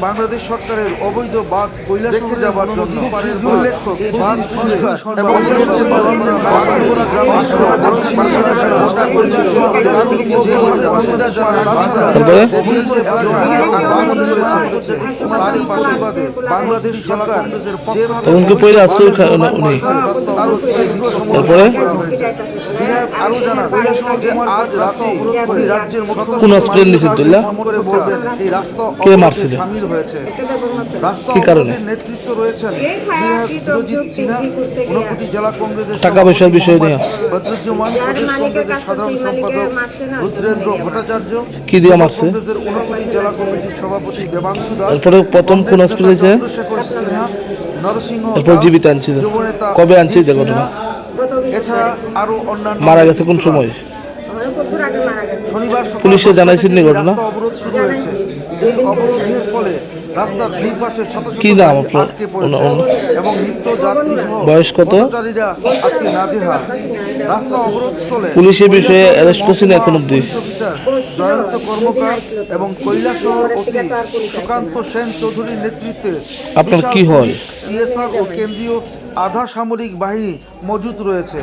বাংলাদেশ সরকারের অবৈধ বাঁধ কৈলাস দেখে যাবার জন্য উল্লেখ্য বাঁধ সংস্কার এবং বাংলাদেশ সরকার আরো জানান যে আজ রাতে রাজ্যের সামিল হয়েছে। রাস্তা অবরোধের নেতৃত্ব রয়েছেন বিরোজিত সিনহা, ঊনকোটি জেলা কংগ্রেসের টাকা পয়সার বিষয় নিয়ে বদরুজ্জামান, প্রদেশ কংগ্রেসের সাধারণ সম্পাদক রুদ্রেন্দ্র ভট্টাচার্য, কি দিয়ে মারছে, কংগ্রেসের ঊনকোটি জেলা কমিটির সভাপতি দেবাংশু দাস, এরপরে প্রথম কোন হসপিটালে চন্দ্রশেখর সিনহা, নরসিংহ, এরপর জীবিত আনছিল, কবে আনছে এই ঘটনা, এছাড়া আরো অন্যান্য মারা গেছে কোন সময়, শনিবার পুলিশে জানাইছেন নি ঘটনা, অবরোধ শুরু হয়েছে। এই অবরোধের ফলে রাস্তার দুই পাশে শত শত কি নাম গাড়ি আটকে পড়েছে এবং নিত্য যাত্রী সহ বয়স কত? পথচারীরা আজকে নাজেহাল। রাস্তা অবরোধস্থলে পুলিশের বিষয়ে অ্যারেস্ট করছেন এখন অব্দি জয়ন্ত কর্মকার এবং কৈলাসহর ওসি সুকান্ত সেন চৌধুরীর নেতৃত্বে আপনার কি হয়? টিএসআর ও কেন্দ্রীয় আধা সামরিক বাহিনী মজুত রয়েছে।